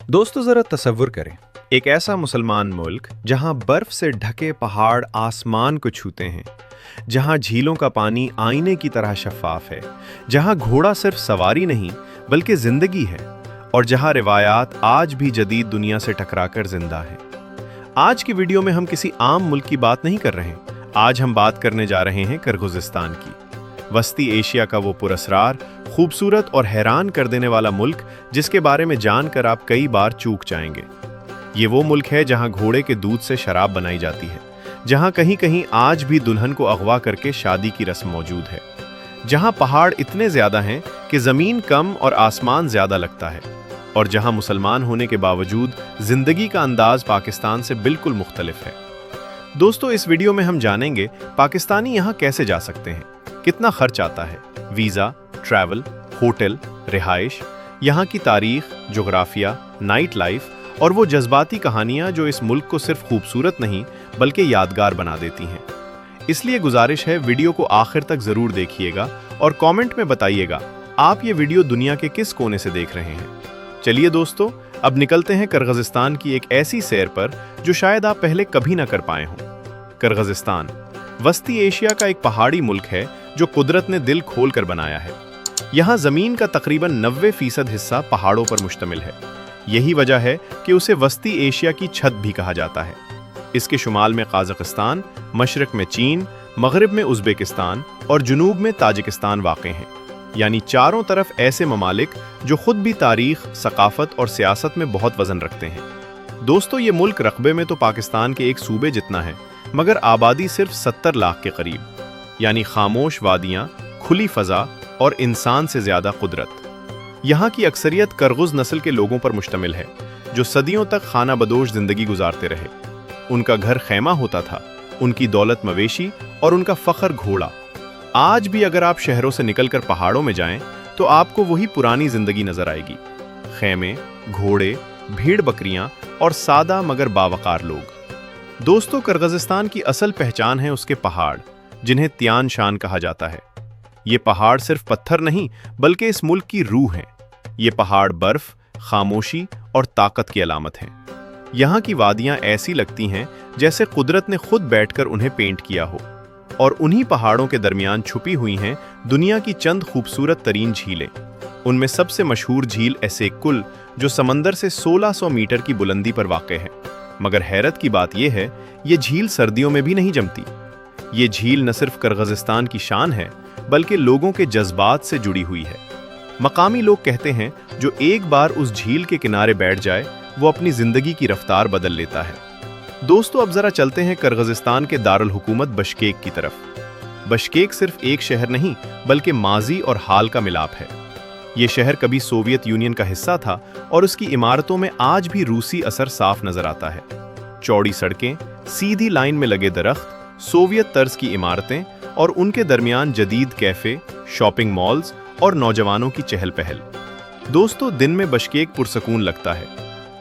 दोस्तों ज़रा तसव्वुर करें, एक ऐसा मुसलमान मुल्क जहां बर्फ से ढके पहाड़ आसमान को छूते हैं, जहां झीलों का पानी आईने की तरह शफाफ है, जहां घोड़ा सिर्फ सवारी नहीं बल्कि जिंदगी है, और जहां रिवायात आज भी जदीद दुनिया से टकराकर जिंदा है। आज की वीडियो में हम किसी आम मुल्क की बात नहीं कर रहे, आज हम बात करने जा रहे हैं किर्गिस्तान की। वस्ती एशिया का वो पुरस्कार, खूबसूरत और हैरान कर देने वाला मुल्क जिसके बारे में जानकर आप कई बार चूक जाएंगे। ये वो मुल्क है जहां घोड़े के दूध से शराब बनाई जाती है, जहां कहीं कहीं आज भी दुल्हन को अगवा करके शादी की रस्म मौजूद है, जहां पहाड़ इतने ज्यादा हैं कि जमीन कम और आसमान ज्यादा लगता है, और जहां मुसलमान होने के बावजूद जिंदगी का अंदाज पाकिस्तान से बिल्कुल मुख्तलिफ है। दोस्तों, इस वीडियो में हम जानेंगे पाकिस्तानी यहाँ कैसे जा सकते हैं, कितना खर्च आता है, वीज़ा, ट्रैवल, होटल, रिहाइश, यहाँ की तारीख, जोग्राफिया, नाइट लाइफ और वो जज्बाती कहानियाँ जो इस मुल्क को सिर्फ खूबसूरत नहीं बल्कि यादगार बना देती हैं। इसलिए गुजारिश है, वीडियो को आखिर तक ज़रूर देखिएगा और कमेंट में बताइएगा आप ये वीडियो दुनिया के किस कोने से देख रहे हैं। चलिए दोस्तों, अब निकलते हैं किर्गिस्तान की एक ऐसी सैर पर जो शायद आप पहले कभी ना कर पाए हों। किर्गिस्तान वस्ती एशिया का एक पहाड़ी मुल्क है जो कुदरत ने दिल खोल कर बनाया है। यहाँ ज़मीन का तकरीबन 90% हिस्सा पहाड़ों पर मुश्तमिल है। यही वजह है कि उसे वस्ती एशिया की छत भी कहा जाता है। इसके शुमाल में काज़ाकिस्तान, मशरक़ में चीन, मगरिब में उज़्बेकिस्तान और जुनूब में ताजिकिस्तान वाक़े हैं। यानी चारों तरफ ऐसे ममालिक जो खुद भी तारीख, सकाफत और सियासत में बहुत वज़न रखते हैं। दोस्तों, ये मुल्क रकबे में तो पाकिस्तान के एक सूबे जितना है, मगर आबादी सिर्फ 70 लाख के करीब। यानी खामोश वादियाँ, खुली फ़ज़ा और इंसान से ज़्यादा कुदरत। यहाँ की अक्सरियत किर्गिज़ नस्ल के लोगों पर मुश्तमिल है, जो सदियों तक खाना बदोश ज़िंदगी गुजारते रहे। उनका घर खैमा होता था, उनकी दौलत मवेशी और उनका फ़ख्र घोड़ा। आज भी अगर आप शहरों से निकलकर पहाड़ों में जाएं, तो आपको वही पुरानी ज़िंदगी नज़र आएगी। खैमे, घोड़े, भीड़ बकरियाँ और सादा मगर बावकार लोग। दोस्तों, किर्गिस्तान की असल पहचान है उसके पहाड़, जिन्हें तियान शान कहा जाता है। ये पहाड़ सिर्फ पत्थर नहीं बल्कि इस मुल्क की रूह हैं। ये पहाड़ बर्फ, खामोशी और ताकत की अलामत हैं। यहाँ की वादियाँ ऐसी लगती हैं जैसे कुदरत ने खुद बैठकर उन्हें पेंट किया हो, और उन्हीं पहाड़ों के दरमियान छुपी हुई हैं दुनिया की चंद खूबसूरत तरीन झीलें। उनमें सबसे मशहूर झील एसेक कुल, जो समंदर से 1600 मीटर की बुलंदी पर वाक़ है। मगर हैरत की बात यह है, ये झील सर्दियों में भी नहीं जमती। ये झील न सिर्फ किर्गिस्तान की शान है बल्कि लोगों के जज्बात से जुड़ी हुई है। मकामी लोग कहते हैं, जो एक बार उस झील के किनारे बैठ जाए वो अपनी जिंदगी की रफ्तार बदल लेता है। दोस्तों, अब जरा चलते हैं किर्गिस्तान के दारुल हुकूमत बशकेक की तरफ। बशकेक सिर्फ एक शहर नहीं बल्कि माजी और हाल का मिलाप है। ये शहर कभी सोवियत यूनियन का हिस्सा था और उसकी इमारतों में आज भी रूसी असर साफ नजर आता है। चौड़ी सड़कें, सीधी लाइन में लगे दरख्त, सोवियत तर्ज की इमारतें और उनके दरमियान जदीद कैफे, शॉपिंग मॉल्स और नौजवानों की चहल पहल। दोस्तों, दिन में बशकेक पुरसकून लगता है,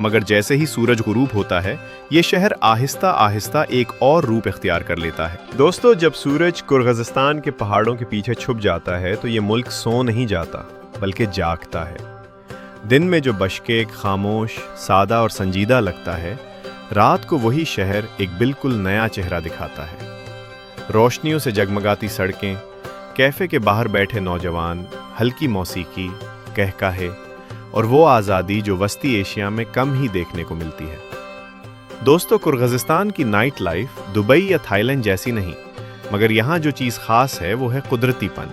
मगर जैसे ही सूरज गुरूब होता है, ये शहर आहिस्ता आहिस्ता एक और रूप इख्तियार कर लेता है। दोस्तों, जब सूरज किर्गिस्तान के पहाड़ों के पीछे छुप जाता है तो ये मुल्क सो नहीं जाता बल्कि जागता है। दिन में जो बशकेक खामोश, सादा और संजीदा लगता है, रात को वही शहर एक बिल्कुल नया चेहरा दिखाता है। रोशनियों से जगमगाती सड़कें, कैफ़े के बाहर बैठे नौजवान, हल्की मौसीकी, कहकाहे और वो आज़ादी जो वस्ती एशिया में कम ही देखने को मिलती है। दोस्तों, किर्गिस्तान की नाइट लाइफ दुबई या थाईलैंड जैसी नहीं, मगर यहाँ जो चीज़ ख़ास है वो है कुदरतीपन।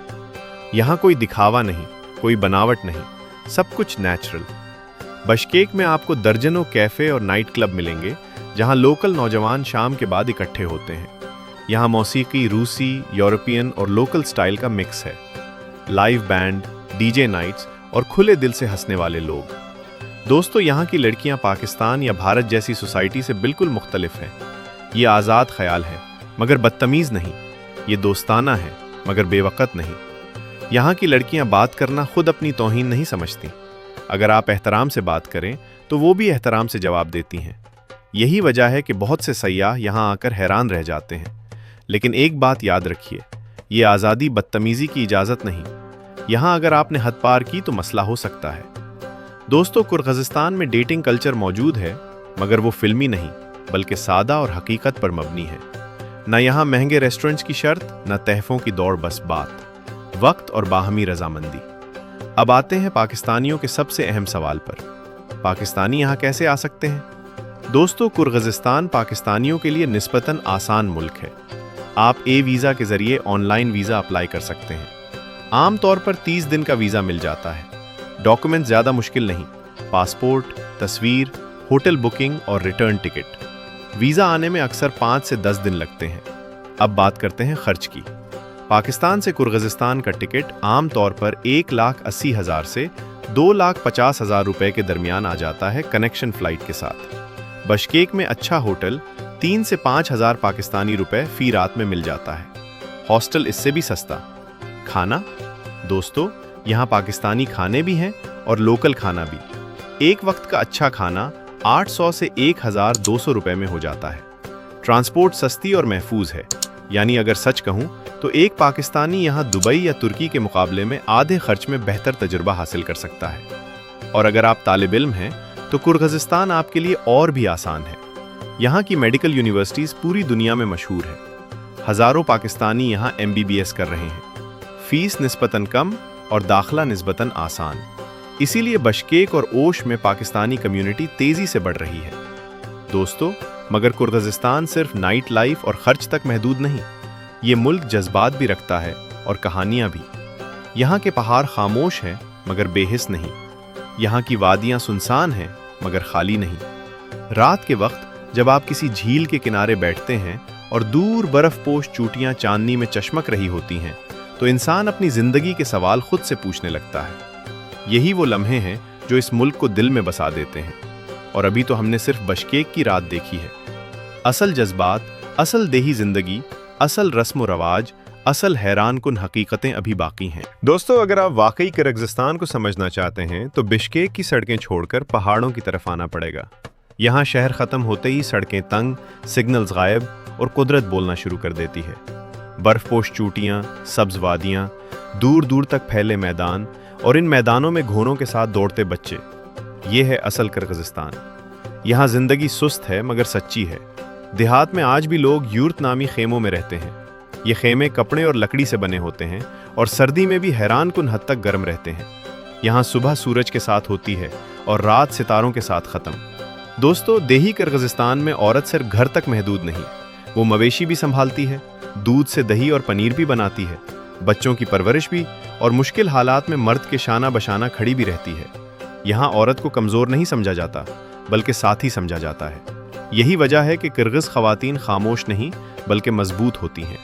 यहाँ कोई दिखावा नहीं, कोई बनावट नहीं, सब कुछ नेचुरल। बशकेक में आपको दर्जनों कैफ़े और नाइट क्लब मिलेंगे जहाँ लोकल नौजवान शाम के बाद इकट्ठे होते हैं। यहाँ मौसीकी रूसी, यूरोपियन और लोकल स्टाइल का मिक्स है। लाइव बैंड, डीजे नाइट्स और खुले दिल से हंसने वाले लोग। दोस्तों, यहाँ की लड़कियाँ पाकिस्तान या भारत जैसी सोसाइटी से बिल्कुल मुख्तलिफ हैं। ये आज़ाद ख्याल है मगर बदतमीज़ नहीं, ये दोस्ताना है मगर बेवक़्त नहीं। यहाँ की लड़कियाँ बात करना खुद अपनी तौहीन नहीं समझती। अगर आप एहतराम से बात करें तो वो भी एहतराम से जवाब देती हैं। यही वजह है कि बहुत से सयाह यहाँ आकर हैरान रह जाते हैं। लेकिन एक बात याद रखिए, ये आज़ादी बदतमीज़ी की इजाज़त नहीं। यहाँ अगर आपने हद पार की तो मसला हो सकता है। दोस्तों, किर्गिज़स्तान में डेटिंग कल्चर मौजूद है, मगर वो फिल्मी नहीं बल्कि सादा और हकीकत पर मबनी है। न यहाँ महंगे रेस्टोरेंट्स की शर्त, न तहफ़ों की दौड़, बस बात, वक्त और बाहमी रजामंदी। अब आते हैं पाकिस्तानियों के सबसे अहम सवाल पर, पाकिस्तानी यहाँ कैसे आ सकते हैं? दोस्तों, किर्गिज़स्तान पाकिस्तानियों के लिए निस्बतन आसान मुल्क है। आप वीज़ा के ज़रिए ऑनलाइन वीज़ा अप्लाई कर सकते हैं। आम तौर पर 30 दिन का वीज़ा मिल जाता है। डॉक्यूमेंट ज़्यादा मुश्किल नहीं, पासपोर्ट, तस्वीर, होटल बुकिंग और रिटर्न टिकट। वीज़ा आने में अक्सर 5 से 10 दिन लगते हैं। अब बात करते हैं खर्च की। पाकिस्तान से किर्गिज़स्तान का टिकट आम तौर पर 1,80,000 से 2,50,000 रुपए के दरमियान आ जाता है कनेक्शन फ़्लाइट के साथ। बशकेक में अच्छा होटल 3 से 5,000 पाकिस्तानी रुपए फ़ी रात में मिल जाता है। हॉस्टल इससे भी सस्ता। खाना, दोस्तों, यहाँ पाकिस्तानी खाने भी हैं और लोकल खाना भी। एक वक्त का अच्छा खाना 800 से 1,200 रुपए में हो जाता है। ट्रांसपोर्ट सस्ती और महफूज है, यानी अगर सच कहूँ तो एक पाकिस्तानी यहाँ दुबई या तुर्की के मुकाबले में आधे खर्च में बेहतर तजुर्बा हासिल कर सकता है। और अगर आप तालिब इल्म हैं तो किर्गिज़स्तान आपके लिए और भी आसान है। यहाँ की मेडिकल यूनिवर्सिटीज़ पूरी दुनिया में मशहूर है। हज़ारों पाकिस्तानी यहाँ MBBS कर रहे हैं। फीस निस्बतन कम और दाखला निस्बतन आसान, इसीलिए बशकेक और ओश में पाकिस्तानी कम्युनिटी तेजी से बढ़ रही है। दोस्तों, मगर किर्गिज़स्तान सिर्फ नाइट लाइफ और खर्च तक महदूद नहीं, ये मुल्क जज्बात भी रखता है और कहानियां भी। यहाँ के पहाड़ खामोश हैं मगर बेहिस नहीं। यहाँ की वादियां सुनसान हैं मगर खाली नहीं। रात के वक्त जब आप किसी झील के किनारे बैठते हैं और दूर बर्फपोश चोटियां चांदनी में चशमक रही होती हैं, तो इंसान अपनी जिंदगी के सवाल खुद से पूछने लगता है। यही वो लम्हे हैं जो इस मुल्क को दिल में बसा देते हैं। और अभी तो हमने सिर्फ बशकेक की रात देखी है। असल जज्बात, असल देही जिंदगी, असल रस्म व रवाज, असल हैरान कुन हकीकतें अभी बाकी हैं। दोस्तों, अगर आप वाकई किर्गिज़स्तान को समझना चाहते हैं तो बिश्केक की सड़कें छोड़कर पहाड़ों की तरफ आना पड़ेगा। यहाँ शहर खत्म होते ही सड़कें तंग, सिग्नल्स गायब और कुदरत बोलना शुरू कर देती है। बर्फपोश चोटियाँ, सब्ज वादियाँ, दूर दूर तक फैले मैदान और इन मैदानों में घोड़ों के साथ दौड़ते बच्चे, ये है असल किर्गिज़स्तान। यहाँ जिंदगी सुस्त है मगर सच्ची है। देहात में आज भी लोग यूर्त नामी खेमों में रहते हैं। ये खेमे कपड़े और लकड़ी से बने होते हैं और सर्दी में भी हैरान कुन हद तक गर्म रहते हैं। यहाँ सुबह सूरज के साथ होती है और रात सितारों के साथ ख़त्म। दोस्तों, देही किर्गिज़स्तान में औरत सिर्फ घर तक महदूद नहीं, वो मवेशी भी संभालती है, दूध से दही और पनीर भी बनाती है, बच्चों की परवरिश भी, और मुश्किल हालात में मर्द के शाना बशाना खड़ी भी रहती है। यहाँ औरत को कमज़ोर नहीं समझा जाता बल्कि साथी समझा जाता है। यही वजह है कि किर्गिज़ ख़वातीन खामोश नहीं बल्कि मजबूत होती हैं।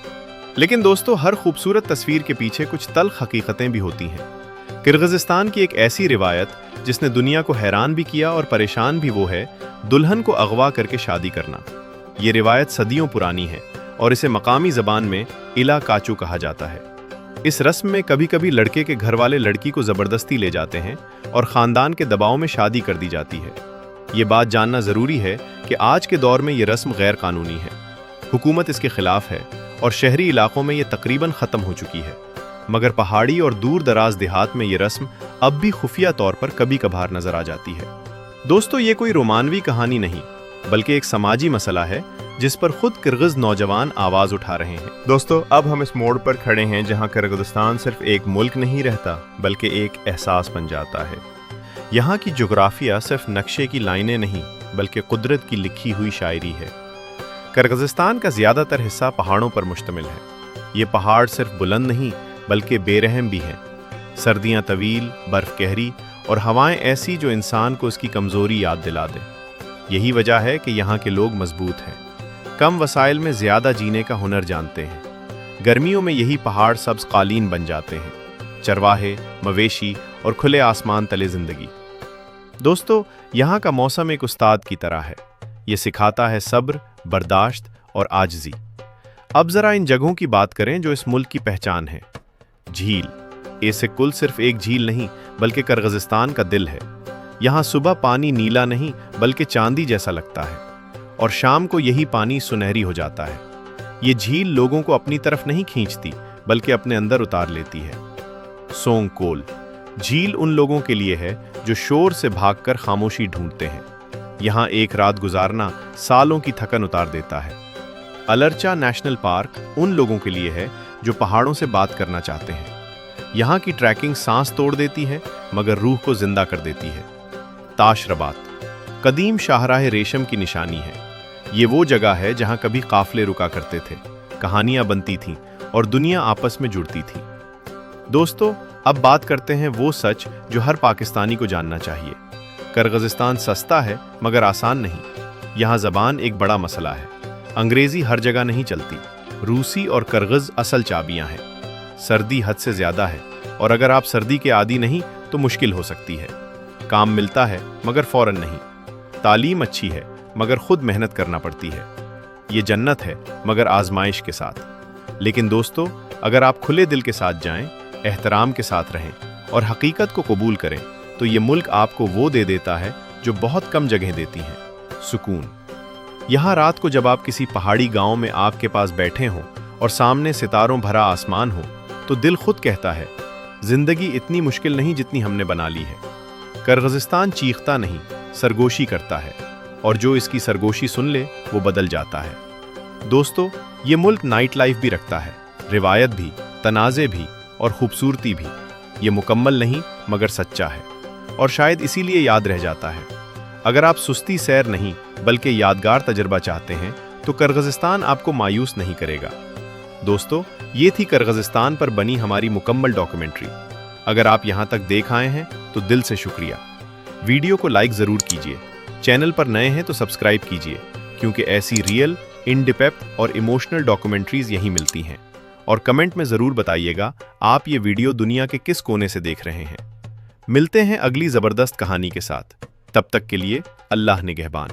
लेकिन दोस्तों, हर खूबसूरत तस्वीर के पीछे कुछ तल्ख हकीकतें भी होती हैं। किर्गिज़स्तान की एक ऐसी रिवायत जिसने दुनिया को हैरान भी किया और परेशान भी, वो है दुल्हन को अगवा करके शादी करना। ये रिवायत सदियों पुरानी है और इसे मकामी ज़बान में इला काचू कहा जाता है। इस रस्म में कभी कभी लड़के के घर वाले लड़की को ज़बरदस्ती ले जाते हैं और ख़ानदान के दबाव में शादी कर दी जाती है। ये बात जानना ज़रूरी है कि आज के दौर में ये रस्म गैर कानूनी है। हुकूमत इसके ख़िलाफ़ है और शहरी इलाकों में ये तकरीबन ख़त्म हो चुकी है, मगर पहाड़ी और दूर दराज देहात में ये रस्म अब भी खुफिया तौर पर कभी कभार नज़र आ जाती है। दोस्तों, ये कोई रोमानवी कहानी नहीं बल्कि एक समाजी मसला है जिस पर खुद किर्गिज़ नौजवान आवाज़ उठा रहे हैं। दोस्तों, अब हम इस मोड़ पर खड़े हैं जहां किर्गिज़स्तान सिर्फ एक मुल्क नहीं रहता बल्कि एक एहसास बन जाता है। यहाँ की जोग्राफिया सिर्फ नक्शे की लाइनें नहीं बल्कि कुदरत की लिखी हुई शायरी है। किर्गिज़स्तान का ज़्यादातर हिस्सा पहाड़ों पर मुश्तमिल है। ये पहाड़ सिर्फ बुलंद नहीं बल्कि बेरहम भी हैं। सर्दियाँ तवील, बर्फ़ गहरी और हवाएं ऐसी जो इंसान को उसकी कमज़ोरी याद दिला दें। यही वजह है कि यहाँ के लोग मजबूत हैं, कम वसाइल में ज़्यादा जीने का हुनर जानते हैं। गर्मियों में यही पहाड़ सब्ज़ कालीन बन जाते हैं, चरवाहे, मवेशी और खुले आसमान तले ज़िंदगी। दोस्तों, यहाँ का मौसम एक उस्ताद की तरह है। ये सिखाता है सब्र, बर्दाश्त और आजिज़ी। अब ज़रा इन जगहों की बात करें जो इस मुल्क की पहचान है। झील, ऐसे कुल सिर्फ एक झील नहीं बल्कि किर्गिज़स्तान का दिल है। यहाँ सुबह पानी नीला नहीं बल्कि चांदी जैसा लगता है और शाम को यही पानी सुनहरी हो जाता है। ये झील लोगों को अपनी तरफ नहीं खींचती बल्कि अपने अंदर उतार लेती है। सोंग कोल, झील उन लोगों के लिए है जो शोर से भागकर खामोशी ढूंढते हैं। यहाँ एक रात गुजारना सालों की थकन उतार देता है। अलरचा नेशनल पार्क उन लोगों के लिए है जो पहाड़ों से बात करना चाहते हैं। यहाँ की ट्रैकिंग सांस तोड़ देती है मगर रूह को जिंदा कर देती है। ताश रबात कदीम शाहराह रेशम की निशानी है। ये वो जगह है जहाँ कभी काफले रुका करते थे, कहानियाँ बनती थीं और दुनिया आपस में जुड़ती थी। दोस्तों, अब बात करते हैं वो सच जो हर पाकिस्तानी को जानना चाहिए। किर्गिस्तान सस्ता है मगर आसान नहीं। यहाँ ज़बान एक बड़ा मसला है। अंग्रेज़ी हर जगह नहीं चलती। रूसी और किर्गिज़ असल चाबियाँ हैं। सर्दी हद से ज़्यादा है और अगर आप सर्दी के आदी नहीं तो मुश्किल हो सकती है। काम मिलता है मगर फ़ौरन नहीं। तालीम अच्छी है मगर खुद मेहनत करना पड़ती है। ये जन्नत है मगर आजमाइश के साथ। लेकिन दोस्तों, अगर आप खुले दिल के साथ जाएं, एहतराम के साथ रहें और हकीकत को कबूल करें तो ये मुल्क आपको वो दे देता है जो बहुत कम जगह देती हैं, सुकून। यहाँ रात को जब आप किसी पहाड़ी गांव में आग के पास बैठे हों और सामने सितारों भरा आसमान हो तो दिल खुद कहता है, जिंदगी इतनी मुश्किल नहीं जितनी हमने बना ली है। किर्गिस्तान चीखता नहीं, सरगोशी करता है और जो इसकी सरगोशी सुन ले वो बदल जाता है। दोस्तों, ये मुल्क नाइट लाइफ भी रखता है, रिवायत भी, तनाज़े भी और खूबसूरती भी। ये मुकम्मल नहीं मगर सच्चा है और शायद इसीलिए याद रह जाता है। अगर आप सुस्ती सैर नहीं बल्कि यादगार तजर्बा चाहते हैं तो किर्गिस्तान आपको मायूस नहीं करेगा। दोस्तों, ये थी किर्गिस्तान पर बनी हमारी मुकम्मल डॉक्यूमेंट्री। अगर आप यहाँ तक देख आए हैं तो दिल से शुक्रिया। वीडियो को लाइक ज़रूर कीजिए। चैनल पर नए हैं तो सब्सक्राइब कीजिए क्योंकि ऐसी रियल, इन डेप्थ और इमोशनल डॉक्यूमेंट्रीज यहीं मिलती हैं। और कमेंट में ज़रूर बताइएगा आप ये वीडियो दुनिया के किस कोने से देख रहे हैं। मिलते हैं अगली ज़बरदस्त कहानी के साथ। तब तक के लिए अल्लाह निगहबान।